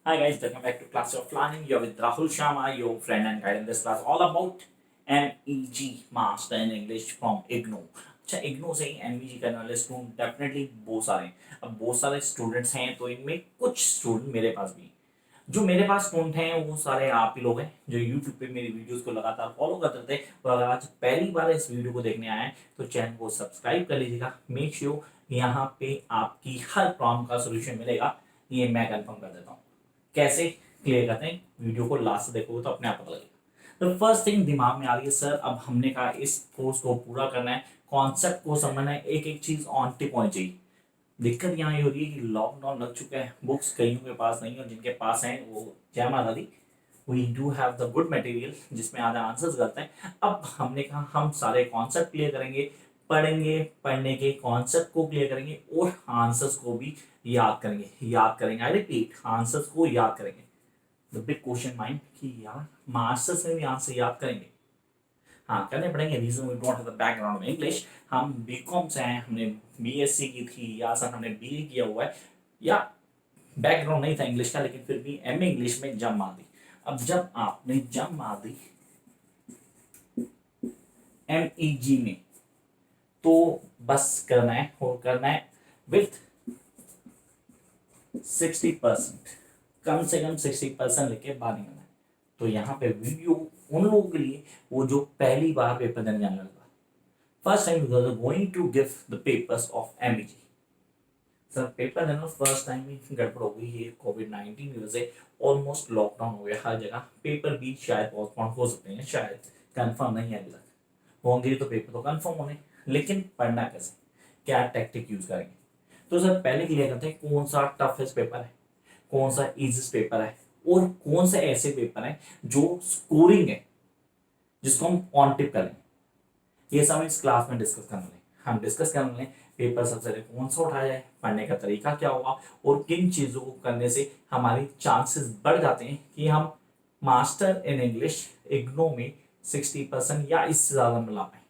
Hi guys, welcome back to Class of Learning. You're with Rahul Sharma, your friend and guide in this class all about MEG Master in English from IGNO. अच्छा IGNO से ही MEG करने वाले student definitely बहुत सारे हैं. अब बहुत सारे स्टूडेंट्स हैं तो इनमें कुछ स्टूडेंट मेरे पास भी हैं. जो मेरे पास स्टूडेंट हैं वो सारे आप ही लोग हैं जो YouTube पे मेरी वीडियोस को लगातार फॉलो करते थे. और अगर आज पहली बार इस वीडियो को देखने आए हैं तो चैनल को सब्सक्राइब कर लीजिएगा. मेक श्योर यहाँ पे आपकी हर प्रॉब्लम का सोल्यूशन मिलेगा, ये मैं कंफर्म कर देता हूँ. कैसे क्लियर करते हैं वीडियो को लास्ट देखोगे तो अपने आप पता लगेगा. तो फर्स्ट थिंग दिमाग में आ रही है, सर अब हमने कहा इस कोर्स को पूरा करना है, कॉन्सेप्ट को समझना है, एक एक चीज ऑन टिप होनी चाहिए. दिक्कत यहाँ ये हो रही है कि लॉकडाउन लग चुका है, बुक्स कईयों के पास नहीं है और जिनके पास हैं वो जय माता दी, we do have the good material जिसमें आधा आंसर्स गलत हैं. अब हमने कहा हम सारे कॉन्सेप्ट क्लियर करेंगे, पढ़ेंगे, पढ़ने के कॉन्सेप्ट को क्लियर करेंगे और आंसर्स को भी याद करेंगे. आई रिपीट, आंसर्स को याद करेंगे. द बिग क्वेश्चन माइंड कि यार मास्टर्स में भी आंसर याद करेंगे. हाँ करने पड़ेंगे, reason we don't have the background में इंग्लिश. हम बीकॉम से हैं, हमने बीएससी की थी या सर हमने बीए किया हुआ है या बैकग्राउंड नहीं था इंग्लिश का, लेकिन फिर भी एमए इंग्लिश में जम मार दी. अब जब आपने जम मार दी एमईजी में तो बस करना है और करना है विथ 60%, कम से कम 60% लेके बाहर निकलना है. तो यहाँ पे वीडियो उन लोगों के लिए वो जो पहली बार पेपर देने जाने लगा, first time going to give the papers of MEG. Sir paper देना फर्स्ट टाइम ही गड़बड़ हो गई है, कोविड-19 की वजह से ऑलमोस्ट लॉकडाउन हो गया हर जगह. पेपर भी शायद पोस्टपोन हो सकते हैं, शायद कंफर्म नहीं है अभी तक. होंगे तो पेपर तो कंफर्म होने, लेकिन पढ़ना कैसे, क्या टैक्टिक यूज करेंगे. तो सर पहले क्लियर करते हैं कौन सा टफेस्ट पेपर है, कौन सा इजीस्ट पेपर है और कौन से ऐसे पेपर है जो स्कोरिंग है जिसको हम ऑन टिप करेंगे. ये सब इस क्लास में डिस्कस करने लें. हम डिस्कस करने लें पेपर सबसे पहले कौन सा उठाया जाए, पढ़ने का तरीका क्या होगा और किन चीज़ों को करने से हमारी चांसेस बढ़ जाते हैं कि हम मास्टर इन इंग्लिश इग्नो में 60% या इससे ज़्यादा मिला पाए.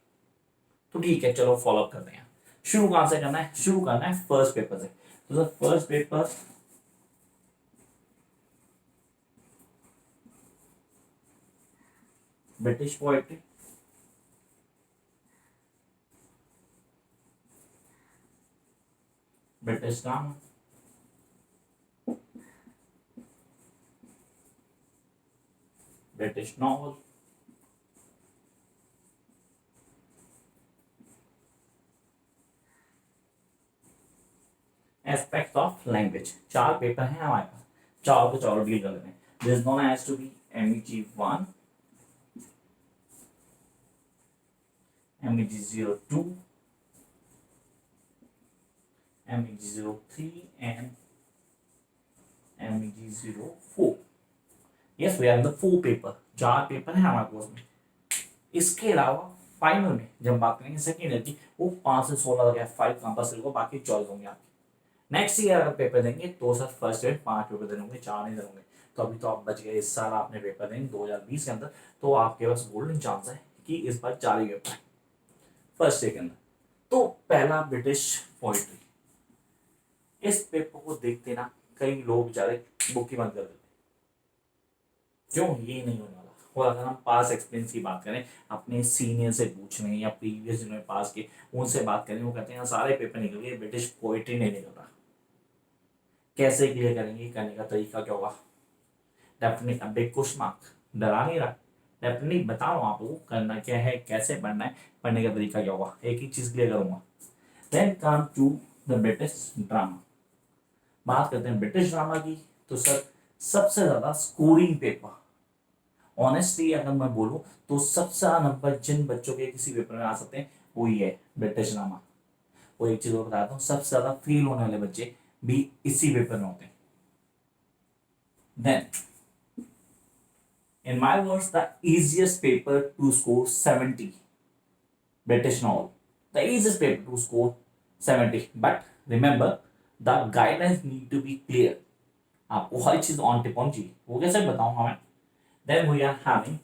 तो ठीक है, चलो फॉलो करते हैं. शुरू कहाँ से करना है, शुरू करना है फर्स्ट पेपर से. तो sir first paper British poetry, British drama, British novel, aspect of language. चार पेपर हैं हमारे पास, चारों के चारों डील कर लेते हैं. This known has to be MEG 1, MEG 02, MEG 03 and MEG 04. Yes, we have the 4 paper, चार पेपर है हमारे कोर्स में. इसके अलावा फाइनल में जब बात करेंगे सेकेंड ईयर की, वो 5 से 16 तक है, 5 कंपल्सरी को, बाकी 24 होंगे आपके. नेक्स्ट ईयर अगर पेपर देंगे तो सर फर्स्ट ईयर 5 पेपर देने होंगे, 4 नहीं देंगे. तो अभी तो आप बच गए, इस साल आपने पेपर देंगे 2020 के अंदर, तो आपके पास गोल्डन चांस है कि इस बार 4 ही पेपर है फर्स्ट ईयर के अंदर. तो पहला ब्रिटिश पोइट्री. इस पेपर को देखते ना कई लोग बेचारे बुक ही बंद कर देते. क्यों, ये नहीं होने वाला. और अगर हम पास एक्सपीरियंस की बात करें, अपने सीनियर से पूछ रहे हैं या प्रीवियस जिन्होंने पास किए उनसे बात करें, वो कहते हैं सारे पेपर निकल गए, ब्रिटिश पोइट्री नहीं निकल रहा. कैसे क्लियर करेंगे, करने का तरीका क्या होगा. डेफिनेटली अब बिग क्वेश्चन मार्क, डरा नहीं रहा. डेफिनेटली बता रहा हूँ आप लोगों को करना क्या है, कैसे पढ़ना है, पढ़ने का तरीका क्या होगा, एक ही चीज क्लियर करूंगा. Then come to the British drama. बात करते हैं ब्रिटिश ड्रामा की. तो सर सबसे ज्यादा स्कोरिंग पेपर, ऑनेस्टली अगर मैं बोलूं तो सबसे ज्यादा नंबर जिन बच्चों के किसी पेपर में आ सकते हैं वो ही है ब्रिटिश ड्रामा. वो एक चीज और बताता हूँ, सबसे ज्यादा फेल होने वाले बच्चे भी इसी पेपर में होते हैं. Then in my words, the easiest paper to score 70, British novel. The easiest paper to score 70. But remember, the guidelines need to be clear. आपको हर चीज ऑन टिप होनी चाहिए. वो कैसे बताऊंगा मैं. Then we are having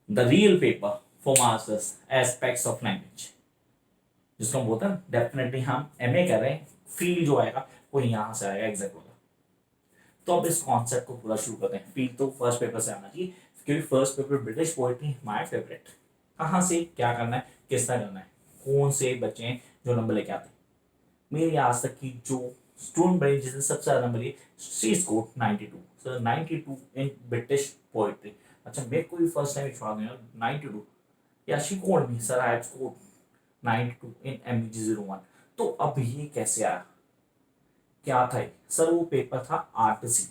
the real paper for masters, aspects of language. जिसको हम बोलते हैं डेफिनेटली हम एमए कर रहे हैं, फील जो आएगा वो यहाँ से आएगा एग्जैक्ट होगा. तो अब इस कॉन्सेप्ट को पूरा शुरू करते हैं। फील तो फर्स्ट पेपर से आना चाहिए, क्योंकि first paper British poetry my favourite. कहाँ से क्या करना है, किस तरह करना है, कौन से बच्चे हैं जो नंबर लेके आते हैं। मेरी आज तक की जो स्टूडेंट बनी जिसने सबसे ज्यादा नंबर लिए, she scored 92 sir, 92 in British poetry. अच्छा, मेरे को भी फर्स्ट टाइम विश्वास नहीं, 92 या she code me sir, I have scored 92 in MEG 01। तो अब ये कैसे आया, क्या था ये? सर वो पेपर था आरटीसी,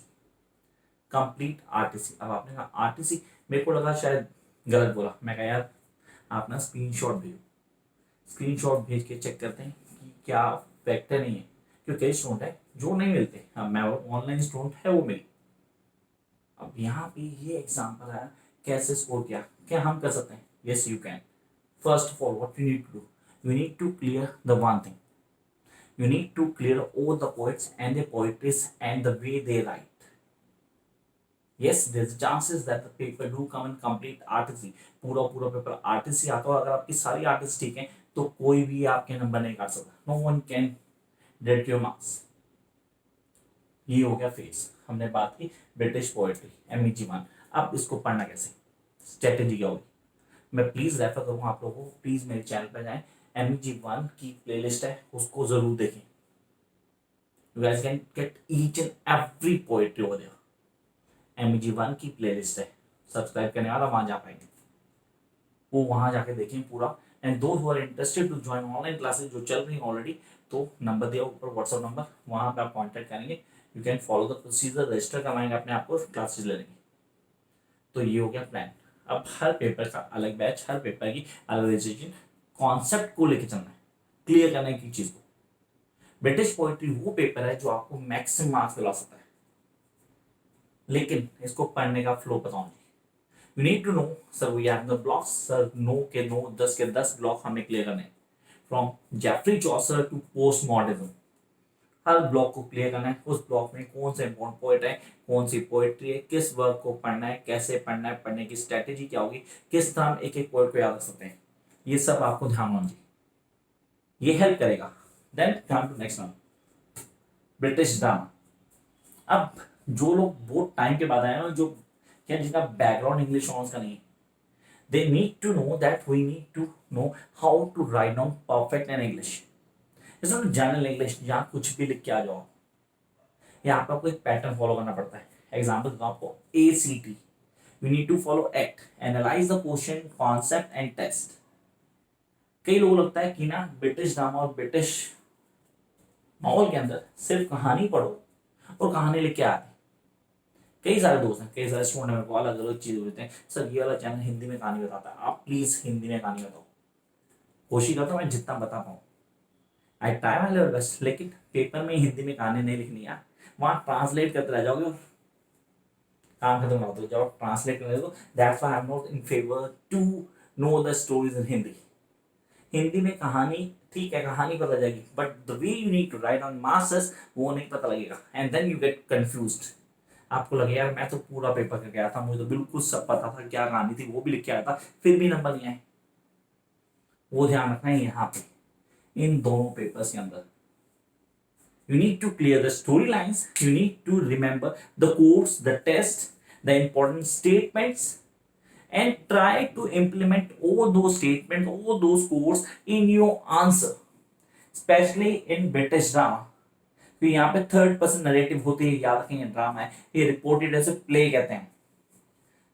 कंप्लीट आरटीसी। अब आपने कहा आरटीसी, मेरे को लगा शायद गलत बोला। मैं कहा यार आप ना स्क्रीनशॉट भेजो, स्क्रीनशॉट भेज के चेक करते हैं कि क्या फैक्टर नहीं है, क्योंकि कई स्टूडेंट है जो नहीं मिलते। अब मैं ऑनलाइन स्टूडेंट है वो मिली। अब यहाँ पे ये एग्जाम्पल है कैसे स्कोर किया, क्या हम कर सकते हैं? Yes you can. First of all what you need to do, you need to clear the one thing, you need to clear all the poets and their poetries and the way they write. Yes, there's chances that the paper do come in complete artistry, पूरा पूरा paper artist आता हो। अगर आपकी सारी artist ठीक है तो कोई भी आपके नंबर नहीं काट सकता, no one can deduct your marks. ये हो गया फेस, हमने बात की ब्रिटिश पोएट्री MEG 1। अब इसको पढ़ना कैसे, स्ट्रेटेजी क्या होगी, मैं प्लीज रेफर करूंगा आप लोगों को, प्लीज मेरे चैनल पर जाएं, MEG 1 की प्लेलिस्ट है उसको जरूर देखें। You guys can get each and every poetry over there. MEG 1 की प्लेलिस्ट है, सब्सक्राइब करने वाला वहां जा पाएंगे, वो वहां जाके देखें पूरा। And those who are interested to join online classes जो चल रही हैं ऑलरेडी, तो नंबर दिया ऊपर व्हाट्सएप नंबर, वहां पे आप कांटेक्ट करेंगे, you can follow the procedure, register करवाएंगे अपने आप को, क्लासेस ले लेंगे। तो ये हो गया प्लान। अब हर पेपर का अलग बैच, हर पेपर की अलग रजिस्ट्रेशन, कॉन्सेप्ट को लेके चलना है, क्लियर करने की चीज को। ब्रिटिश पोएट्री वो पेपर है जो आपको मैक्सिमम मार्क्स दिला सकता है, लेकिन इसको पढ़ने का फ्लो बताऊं जी। You need to know sir we have the blocks, sir no के नो 10 के 10 ब्लॉक हमें क्लियर करने, from Geoffrey Chaucer to postmodernism. हर ब्लॉक को क्लियर करना है, उस ब्लॉक में कौन सा इंपॉर्टेंट पोएट है, कौन सी पोएट्री है, किस वर्क को पढ़ना है, कैसे पढ़ना है, पढ़ने की स्ट्रेटेजी क्या होगी, किस तरह हम एक एक पोएट को याद रख सकते हैं, ये सब आपको ध्यान होना चाहिए, ये हेल्प करेगा। Then come to next one, British drama. अब जो लोग बहुत टाइम के बाद आए ना, जो क्या जिनका बैकग्राउंड इंग्लिश ऑनर्स का नहीं है, they need to know that we need to know how to write down perfect in English. It's not general English जहाँ कुछ भी लिख के आ जाओ, यहाँ पे आपको एक पैटर्न फॉलो करना पड़ता है। एग्जाम्पल दूँ आपको, ACT, you need to follow act, analyse the question, concept and test. कई लोगों को लगता है कि ना ब्रिटिश ड्रामा और ब्रिटिश नॉवल के अंदर सिर्फ कहानी पढ़ो और कहानी लिख के आते। कई सारे दोस्त हैं, कई सारे स्टूडेंट मेरे को अलग अलग चीज़ बोलते हैं, सर ये वाला चैनल हिंदी में कहानी बताता है, आप प्लीज़ हिंदी में कहानी बताओ। कोशिश करता हूँ मैं जितना बता पाऊँ, I try my level best, लेकिन पेपर में हिंदी में कहानी नहीं लिखनी है, वहाँ ट्रांसलेट करते रह जाओगे और काम खत्म ना हो जाओ, ट्रांसलेट करने दो। That's why I am not in favour to know the stories in Hindi. Hindi में कहानी ठीक है, कहानी पता जाएगी, but the way you need to write on masters वो नहीं पता लगेगा, and then you get confused. आपको लगे यार मैं तो पूरा पेपर करके आया था, मुझे तो बिल्कुल सब पता था क्या कहानी थी, वो भी लिख के आया था, फिर भी नंबर नहीं आए। वो ध्यान रखना है यहाँ पे, इन दोनों पेपर्स के अंदर। You need to clear the storylines, you need to remember the quotes, the test, the important statements, and try to implement all those statements, all those quotes in your answer, especially in British drama। तो यहाँ पे third person narrative होती है, याद रखेंगे drama है, ये reported ऐसे प्ले कहते हैं।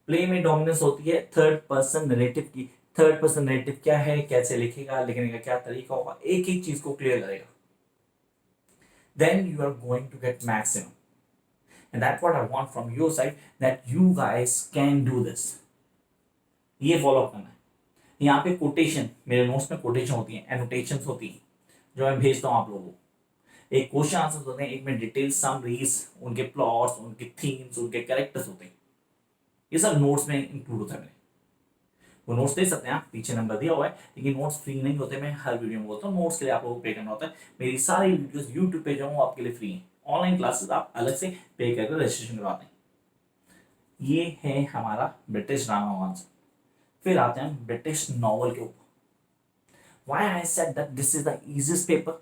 प्ले में डोमिनेंस होती है थर्ड पर्सन नरेटिव की। थर्ड पर्सन नरेटिव क्या है, कैसे लिखेगा, लिखने का क्या तरीका होगा, एक एक चीज को क्लियर करेगा, then you are going to get maximum, and that's what I want from your side, that you guys can do this। ये फॉलो करना है। यहाँ पे कोटेशन, मेरे नोट्स में कोटेशन होती है, एनोटेशंस होती हैं जो मैं भेजता हूँ आप लोगों को। एक क्वेश्चन आंसर होते हैं, एक में डिटेल समरीज, उनके प्लॉट्स, उनके थीम्स, उनके कैरेक्टर्स होते हैं, ये सब नोट्स में इंक्लूड होता है मेरे। वो नोट्स दे सकते हैं आप, पीछे नंबर दिया हुआ है, लेकिन नोट्स फ्री नहीं होते, मैं हर वीडियो में बोलता हूँ नोट्स के लिए आप लोगों को पे करना होता है। मेरी सारी वीडियोस यूट्यूब पे जो आपके लिए फ्री हैं, ऑनलाइन क्लासेस आप अलग से पे करके रजिस्ट्रेशन करवाते हैं। ये है हमारा ब्रिटिश ड्रामा आंसर। फिर आते हैं ब्रिटिश नॉवल के ऊपर। Why I said that this is the easiest paper,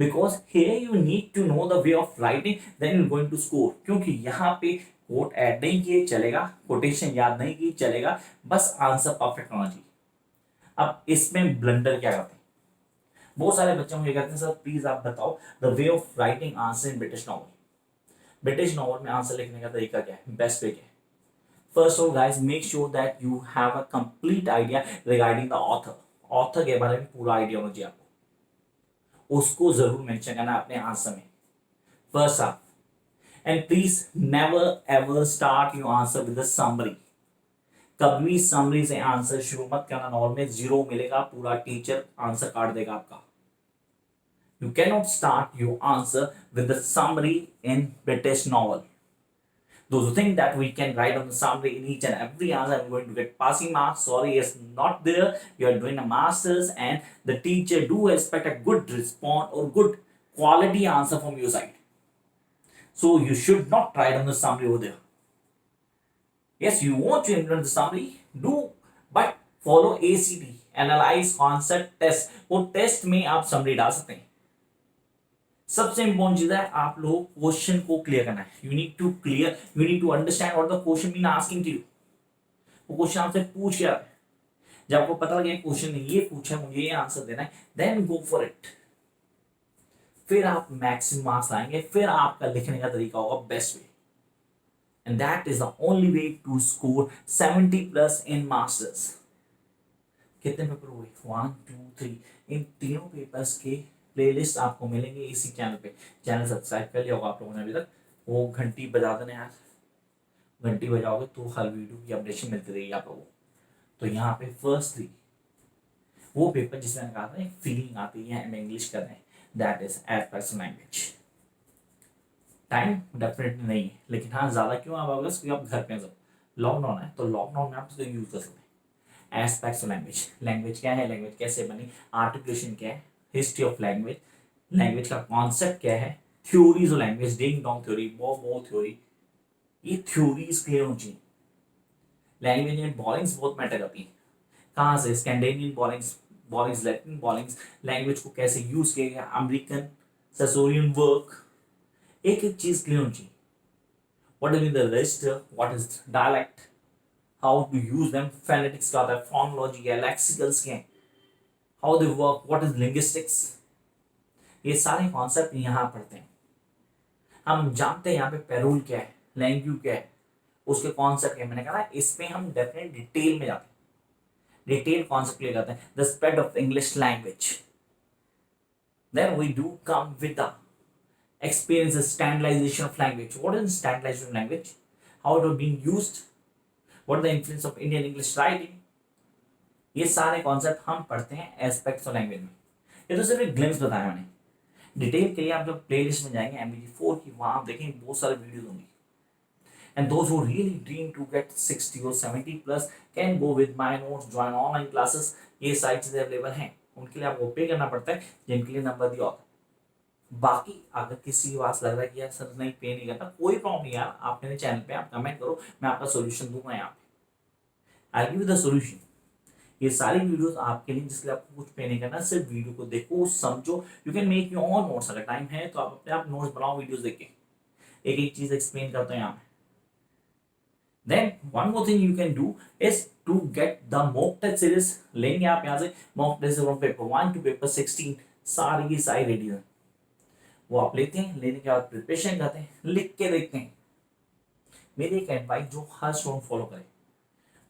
because here you need to know the way of writing, then you're going to score. क्योंकि यहाँ पे कोट ऐड नहीं किए चलेगा, कोटेशन याद नहीं की चलेगा, बस आंसर परफेक्ट होना चाहिए. अब इसमें ब्लंडर क्या करते हैं, बहुत सारे बच्चे मुझे कहते हैं सर प्लीज आप बताओ the way of writing answer in British novel. British novel में आंसर लिखने का तरीका क्या है, बेस्ट वे क्या है. First of guys, make sure that you have a complete idea regarding the author. Author के बारे में पूरा आइडिया होना चाहिए आपको, उसको जरूर मेंशन करना अपने आंसर में. First half. And please never ever start your answer with the summary. कभी समरी से आंसर शुरू मत करना. नॉर्मल में 0 मिलेगा, पूरा टीचर आंसर काट देगा आपका. You cannot start your answer with the summary in British novel. Those who think that we can write on the summary in each and every answer I'm going to get passing marks, sorry, it's not there. You are doing a master's and the teacher do expect a good response or good quality answer from your side. So you should not write on the summary over there. Yes, you want to implement the summary, do, but follow ACT, analyze, concept, test. वो test में आप summary डाल सकते हैं. सबसे important चीज है आप लोग क्वेश्चन को क्लियर करना है. You need to clear, you need to understand what the question mean asking to you. वो क्वेश्चन आपसे पूछ क्या है, जब आपको पता लगे क्वेश्चन ने ये पूछा है, मुझे ये आंसर देना है, देन गो फॉर इट. फिर आप मैक्सिमम मार्क्स लाएंगे, फिर आपका लिखने का तरीका होगा best way. And that is the only way to score 70+ in masters. कितने पेपर हुए, 1 2 3. इन तीनों पेपर्स के प्लेलिस्ट आपको मिलेंगे इसी चैनल पे. चैनल सब्सक्राइब कर लिया होगा आप लोगों ने अभी तक, वो घंटी बजा देना यार. घंटी बजाओगे तो हर वीडियो की अपडेशन मिलती रहेगी आप लोगों को. तो यहाँ पे फर्स्ट 3 वो पेपर जिसमें मैंने कहा था एक फीलिंग आती है हम इंग्लिश कर रहे हैं, that is aspects of language. Time definitely नहीं है, लेकिन हाँ ज़्यादा क्यों आप अगर क्योंकि आप घर पे हैं, लॉकडाउन है तो लॉकडाउन में आप इसको यूज कर सकते हैं. Aspects of language. लैंग्वेज क्या है, लैंग्वेज कैसे बनी, आर्टिकुलेशन क्या है, हिस्ट्री ऑफ लैंग्वेज, लैंग्वेज का कॉन्सेप्ट क्या है, theories of language, ding dong theory, वो थ्योरी, ये थ्योरीज क्लियर होनी चाहिए. लैंग्वेज में बॉलिंग्स बहुत मैटर करती है. कहाँ से, स्कैंडिनेवियन बॉलिंग्स, बॉलिंग्स लैटिन बॉलिंग्स, लैंग्वेज को कैसे यूज किया गया, अमेरिकन सेसोरियन वर्क, एक एक चीज क्लियर होनी चाहिए. What is the register, what is dialect, how to use them, phonetics का होता है, फोनोलॉजी है, लेक्सिकल्स के हैं, how they work, what is linguistics. ये सारे कॉन्सेप्ट यहाँ पढ़ते हैं. हम जानते हैं यहाँ पे पैरोल क्या है, लैंग्यू क्या है, उसके कॉन्सेप्ट क्या है. मैंने कहा इस पे हम डेफिनेट डिटेल में जाते हैं, डिटेल कॉन्सेप्ट ले जाते हैं. The spread of English language, then we do come with the experience the standardization of language. What is standardization of language, how it was being used, what is the influence of Indian English writing. ये सारे concept हम पढ़ते हैं aspects of language में. ये तो सिर्फ एक ग्लिम्स बताया मैंने. डिटेल के लिए आप जब प्लेलिस्ट में जाएंगे MBG4 की, वहाँ आप देखेंगे बहुत सारे वीडियोज होंगी. And those who really dream to get 60 or 70+ can go with my notes, join online classes. ये सारी चीज़ें अवेलेबल हैं. उनके लिए आपको पे करना पड़ता है जिनके लिए नंबर दिया होता है. बाकी अगर किसी बात लग रहा है कि यार सर नहीं पे नहीं करता, कोई प्रॉब्लम नहीं यार, आप मेरे चैनल पे आप कमेंट करो, मैं आपका सोल्यूशन दूंगा यहाँ पे. I give the solution. ये सारी वीडियोस आपके लिए जिसके लिए आपको कुछ पे नहीं करना, सिर्फ वीडियो को देखो, समझो. You can make your own notes. अगर टाइम है तो आप अपने आप नोट्स बनाओ वीडियोस देख के. एक एक चीज एक्सप्लेन करता हूँ यहाँ पे. Then one more thing you can do is to get the mock test series. लेंगे आप यहाँ से mock test from paper 1 to paper 16, सारी की सारी रेडी है. वो आप लेते हैं, लेने के बाद प्रिपरेशन करते हैं, लिख के देखते हैं. मेरी एक एडवाइस जो हर स्टूडेंट फॉलो करे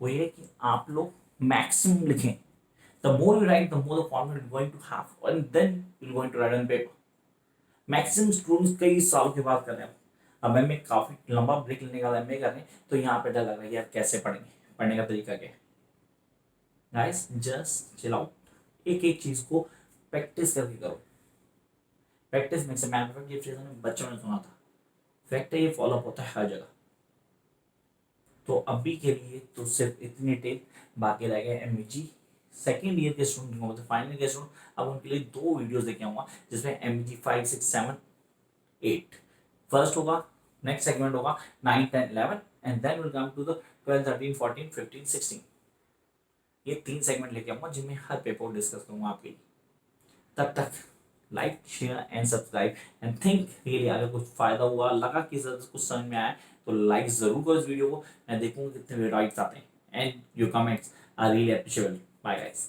वो ये है कि आप लोग मैक्सिमम लिखें. The more you write the more the confidence you going to have and then you going to write on paper. Maximum students कई सालों के बाद कर रहे हैं. अब एमए काफी लंबा ब्रेक लेने का एमए कर रहे हैं, तो यहाँ पे डर लग रहा है यार कैसे पढ़ेंगे, पढ़ने का तरीका क्या है. Guys just chill out. एक एक चीज को प्रैक्टिस करके करो. Practice makes a man perfect. ये फ्रेज हमने बच्चों ने सुना था, फैक्ट है, ये फॉलो अप होता है हर जगह. तो अभी के लिए तो सिर्फ इतनी टेप बाकी रह गए. MBG सेकेंड ईयर के स्टूडेंट, फाइनल के स्टूडेंट, अब उनके लिए 2 वीडियोस लेके आऊंगा जिसमें MBG 5 6 7 8 फर्स्ट होगा, नेक्स्ट सेगमेंट होगा 9 10 11 and then will come to the 12 13 14 15 16. ये 3 सेगमेंट लेके आऊंगा जिनमें हर पेपर को डिस्कस करूंगा आपके लिए. तब तक like share and subscribe and think really अगर कुछ फायदा हुआ लगा कि कुछ समझ में आया तो लाइक जरूर करो इस वीडियो को। मैं देखूंगा कितने राइट्स आते हैं and your comments are really appreciable. Bye guys.